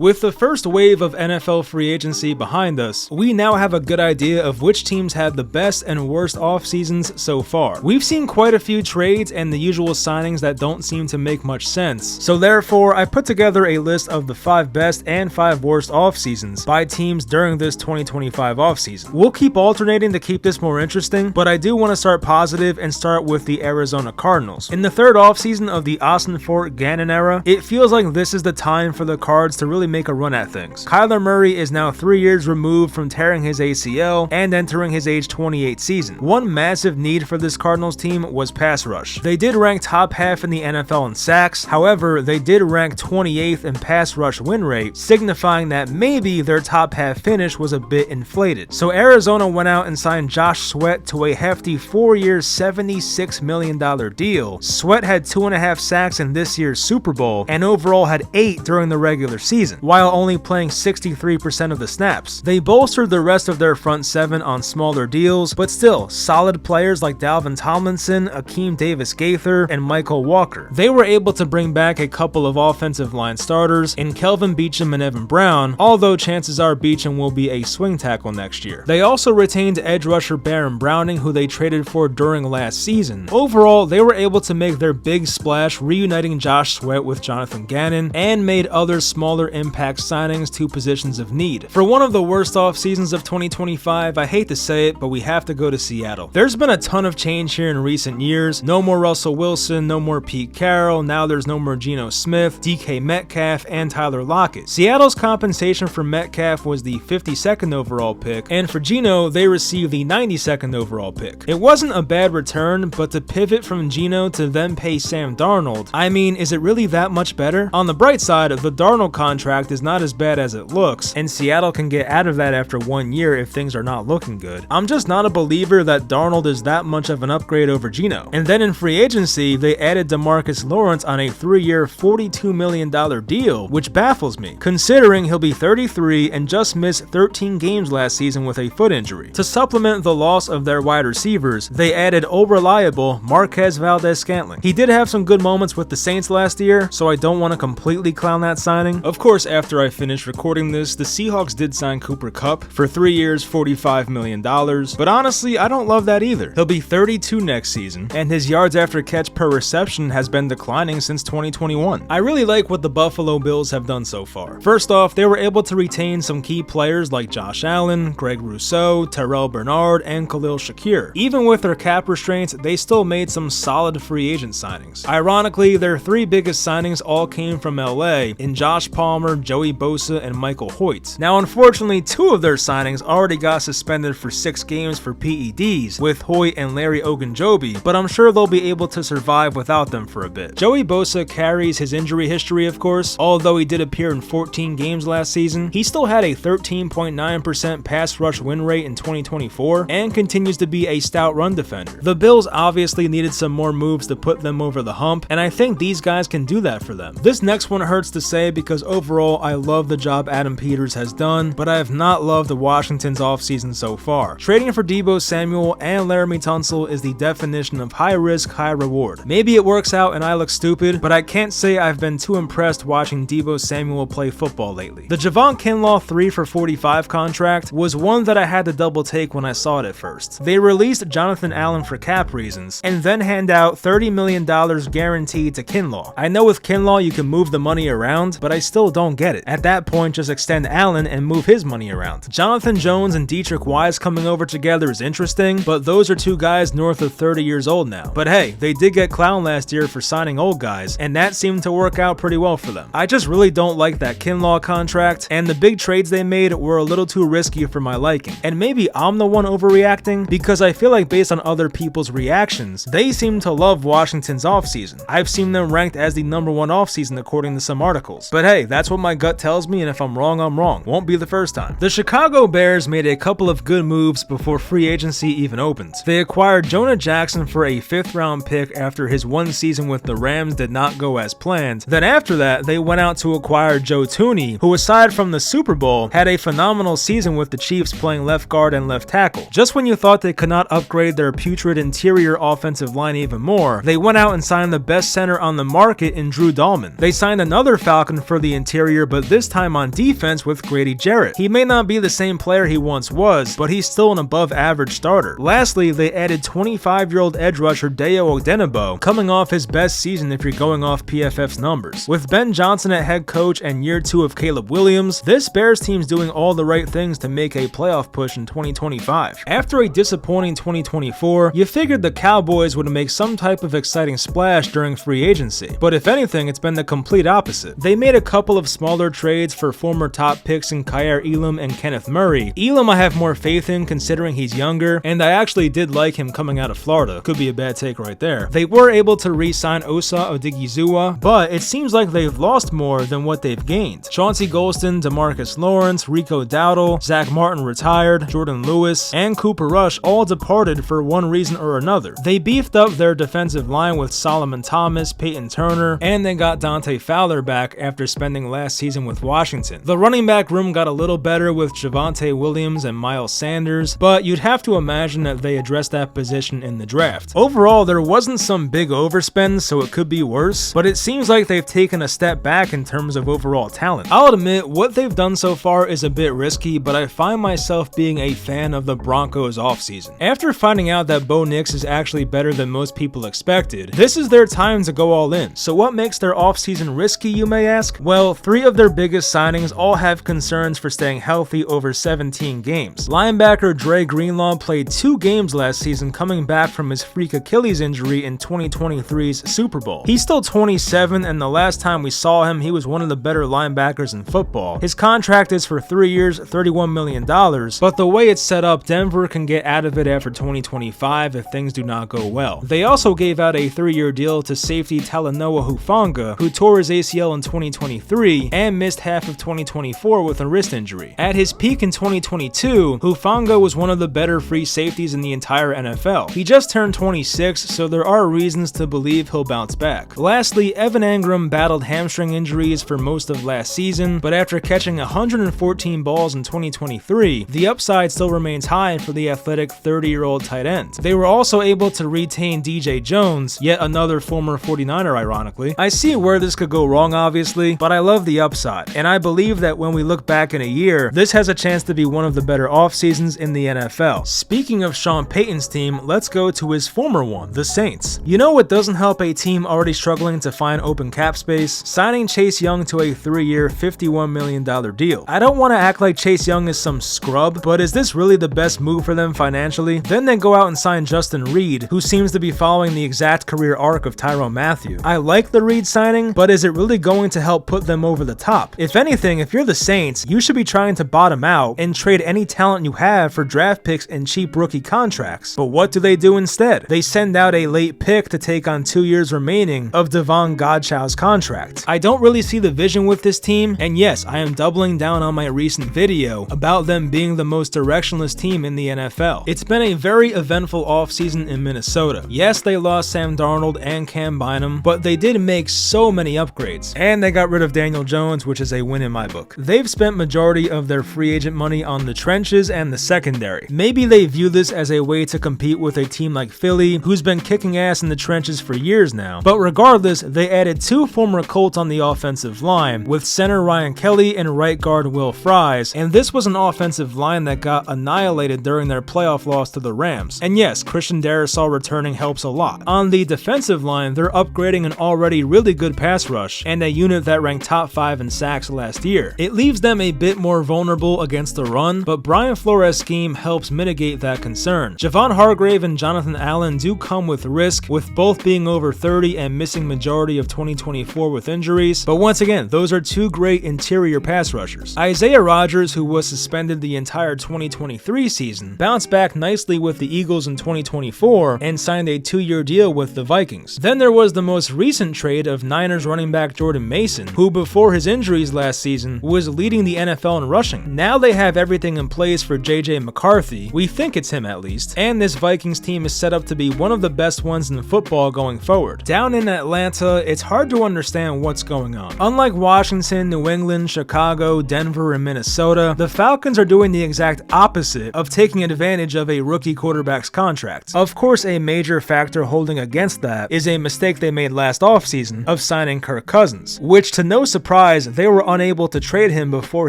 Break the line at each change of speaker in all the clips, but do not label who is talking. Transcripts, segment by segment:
With the first wave of NFL free agency behind us, we now have a good idea of which teams had the best and worst off seasons so far. We've seen quite a few trades and the usual signings that don't seem to make much sense, so therefore I put together a list of the 5 best and 5 worst off seasons by teams during this 2025 offseason. We'll keep alternating to keep this more interesting, but I do want to start positive and start with the Arizona Cardinals. In the third offseason of the Austin Fort Gannon era, it feels like this is the time for the Cards to really make a run at things. Kyler Murray is now 3 years removed from tearing his ACL and entering his age 28 season. One massive need for this Cardinals team was pass rush. They did rank top half in the NFL in sacks, however, they did rank 28th in pass rush win rate, signifying that maybe their top half finish was a bit inflated. So Arizona went out and signed Josh Sweat to a hefty 4-year, $76 million deal. Sweat had 2.5 sacks in this year's Super Bowl and overall had 8 during the regular season, while only playing 63% of the snaps. They bolstered the rest of their front 7 on smaller deals, but still, solid players like Dalvin Tomlinson, Akeem Davis-Gaither, and Michael Walker. They were able to bring back a couple of offensive line starters in Kelvin Beachum and Evan Brown, although chances are Beachum will be a swing tackle next year. They also retained edge rusher Baron Browning, who they traded for during last season. Overall, they were able to make their big splash reuniting Josh Sweat with Jonathan Gannon and made other smaller impact signings to positions of need. For one of the worst off seasons of 2025, I hate to say it, but we have to go to Seattle. There's been a ton of change here in recent years. No more Russell Wilson, no more Pete Carroll, now there's no more Geno Smith, DK Metcalf, and Tyler Lockett. Seattle's compensation for Metcalf was the 52nd overall pick, and for Geno, they received the 92nd overall pick. It wasn't a bad return, but to pivot from Geno to then pay Sam Darnold, I mean, is it really that much better? On the bright side, the Darnold contract is not as bad as it looks, and Seattle can get out of that after 1 year if things are not looking good. I'm just not a believer that Darnold is that much of an upgrade over Geno. And then in free agency, they added DeMarcus Lawrence on a 3-year, $42 million deal, which baffles me, considering he'll be 33 and just missed 13 games last season with a foot injury. To supplement the loss of their wide receivers, they added reliable Marquez Valdes-Scantling. He did have some good moments with the Saints last year, so I don't want to completely clown that signing. Of course, after I finished recording this, the Seahawks did sign Cooper Kupp for 3 years, $45 million, but honestly, I don't love that either. He'll be 32 next season, and his yards after catch per reception has been declining since 2021. I really like what the Buffalo Bills have done so far. First off, they were able to retain some key players like Josh Allen, Greg Rousseau, Terrell Bernard, and Khalil Shakir. Even with their cap restraints, they still made some solid free agent signings. Ironically, their 3 biggest signings all came from LA in Josh Palmer, Joey Bosa, and Michael Hoyt. Now, unfortunately, 2 of their signings already got suspended for 6 games for PEDs with Hoyt and Larry Ogunjobi, but I'm sure they'll be able to survive without them for a bit. Joey Bosa carries his injury history, of course. Although he did appear in 14 games last season, he still had a 13.9% pass rush win rate in 2024 and continues to be a stout run defender. The Bills obviously needed some more moves to put them over the hump, and I think these guys can do that for them. This next one hurts to say because overall I love the job Adam Peters has done, but I have not loved the Washington's offseason so far. Trading for Deebo Samuel and Laramie Tunsil is the definition of high risk, high reward. Maybe it works out and I look stupid, but I can't say I've been too impressed watching Deebo Samuel play football lately. The Javon Kinlaw 3 for $45 contract was one that I had to double take when I saw it at first. They released Jonathan Allen for cap reasons, and then hand out $30 million guaranteed to Kinlaw. I know with Kinlaw you can move the money around, but I still don't get it. At that point, just extend Allen and move his money around. Jonathan Jones and Dietrich Wise coming over together is interesting, but those are 2 guys north of 30 years old now. But hey, they did get clowned last year for signing old guys, and that seemed to work out pretty well for them. I just really don't like that Kinlaw contract, and the big trades they made were a little too risky for my liking. And maybe I'm the one overreacting, because I feel like based on other people's reactions, they seem to love Washington's offseason. I've seen them ranked as the #1 offseason according to some articles. But hey, that's what my gut tells me, and if I'm wrong, I'm wrong. Won't be the first time. The Chicago Bears made a couple of good moves before free agency even opened. They acquired Jonah Jackson for a 5th round pick after his 1 season with the Rams did not go as planned. Then after that, they went out to acquire Joe Thuney, who aside from the Super Bowl, had a phenomenal season with the Chiefs playing left guard and left tackle. Just when you thought they could not upgrade their putrid interior offensive line even more, they went out and signed the best center on the market in Drew Dahlman. They signed another Falcon for the interior interior, but this time on defense with Grady Jarrett. He may not be the same player he once was, but he's still an above average starter. Lastly, they added 25-year-old edge rusher Dayo Odenigbo, coming off his best season if you're going off PFF's numbers. With Ben Johnson at head coach and year 2 of Caleb Williams, this Bears team's doing all the right things to make a playoff push in 2025. After a disappointing 2024, you figured the Cowboys would make some type of exciting splash during free agency, but if anything, it's been the complete opposite. They made a couple of smaller trades for former top picks in Kaiir Elam and Kenneth Murray. Elam I have more faith in considering he's younger, and I actually did like him coming out of Florida. Could be a bad take right there. They were able to re-sign Osa Odigizua, but it seems like they've lost more than what they've gained. Chauncey Golston, DeMarcus Lawrence, Rico Dowdle, Zach Martin retired, Jordan Lewis, and Cooper Rush all departed for one reason or another. They beefed up their defensive line with Solomon Thomas, Peyton Turner, and they got Dante Fowler back after spending last season with Washington. The running back room got a little better with Javonte Williams and Miles Sanders, but you'd have to imagine that they addressed that position in the draft. Overall, there wasn't some big overspend, so it could be worse, but it seems like they've taken a step back in terms of overall talent. I'll admit, what they've done so far is a bit risky, but I find myself being a fan of the Broncos offseason. After finding out that Bo Nix is actually better than most people expected, this is their time to go all in. So what makes their offseason risky, you may ask? Well, 3 of their biggest signings all have concerns for staying healthy over 17 games. Linebacker Dre Greenlaw played 2 games last season coming back from his freak Achilles injury in 2023's Super Bowl. He's still 27, and the last time we saw him, he was one of the better linebackers in football. His contract is for 3 years, $31 million, but the way it's set up, Denver can get out of it after 2025 if things do not go well. They also gave out a 3-year deal to safety Talanoa Hufanga, who tore his ACL in 2023 and missed half of 2024 with a wrist injury. At his peak in 2022, Hufanga was one of the better free safeties in the entire NFL. He just turned 26, so there are reasons to believe he'll bounce back. Lastly, Evan Engram battled hamstring injuries for most of last season, but after catching 114 balls in 2023, the upside still remains high for the athletic 30-year-old tight end. They were also able to retain DJ Jones, yet another former 49er ironically. I see where this could go wrong obviously, but I love the upside, and I believe that when we look back in a year, this has a chance to be one of the better off seasons in the NFL. Speaking of Sean Payton's team, let's go to his former one, the Saints. You know what doesn't help a team already struggling to find open cap space? Signing Chase Young to a 3-year, $51 million deal. I don't want to act like Chase Young is some scrub, but is this really the best move for them financially? Then they go out and sign Justin Reed, who seems to be following the exact career arc of Tyrann Mathieu. I like the Reed signing, but is it really going to help put them over the top? If anything, if you're the Saints, you should be trying to bottom out and trade any talent you have for draft picks and cheap rookie contracts. But what do they do instead? They send out a late pick to take on 2 years remaining of Devon Godchau's contract. I don't really see the vision with this team, and yes, I am doubling down on my recent video about them being the most directionless team in the NFL. It's been a very eventful offseason in Minnesota. Yes, they lost Sam Darnold and Cam Bynum, but they did make so many upgrades, and they got rid of Daniel Jones, which is a win in my book. They've spent majority of their free agent money on the trenches and the secondary. Maybe they view this as a way to compete with a team like Philly, who's been kicking ass in the trenches for years now, but regardless, they added 2 former Colts on the offensive line, with center Ryan Kelly and right guard Will Fries, and this was an offensive line that got annihilated during their playoff loss to the Rams. And yes, Christian Darrisaw returning helps a lot. On the defensive line, they're upgrading an already really good pass rush, and a unit that ranked top 5 in sacks last year. It leaves them a bit more vulnerable against the run, but Brian Flores' scheme helps mitigate that concern. Javon Hargrave and Jonathan Allen do come with risk, with both being over 30 and missing majority of 2024 with injuries, but once again, those are 2 great interior pass rushers. Isaiah Rodgers, who was suspended the entire 2023 season, bounced back nicely with the Eagles in 2024 and signed a 2-year deal with the Vikings. Then there was the most recent trade of Niners running back Jordan Mason, who before his injuries last season was leading the NFL in rushing. Now they have everything in place for JJ McCarthy, we think it's him at least, and this Vikings team is set up to be one of the best ones in football going forward. Down in Atlanta, it's hard to understand what's going on. Unlike Washington, New England, Chicago, Denver, and Minnesota, the Falcons are doing the exact opposite of taking advantage of a rookie quarterback's contract. Of course, a major factor holding against that is a mistake they made last offseason of signing Kirk Cousins, which to no surprise surprise, they were unable to trade him before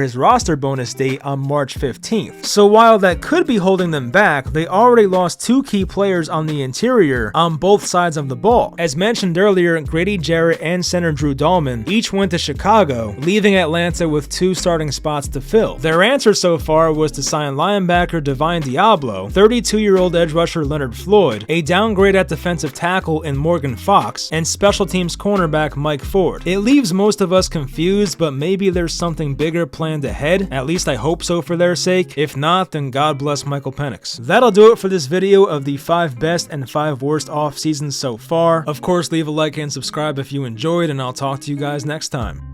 his roster bonus date on March 15th. So while that could be holding them back, they already lost 2 key players on the interior on both sides of the ball. As mentioned earlier, Grady Jarrett and center Drew Dahlman each went to Chicago, leaving Atlanta with 2 starting spots to fill. Their answer so far was to sign linebacker Divine Diablo, 32-year-old edge rusher Leonard Floyd, a downgrade at defensive tackle in Morgan Fox, and special teams cornerback Mike Ford. It leaves most of us confused, but maybe there's something bigger planned ahead. At least I hope so for their sake. If not, then God bless Michael Penix. That'll do it for this video of the 5 best and 5 worst off seasons so far. Of course, leave a like and subscribe if you enjoyed, and I'll talk to you guys next time.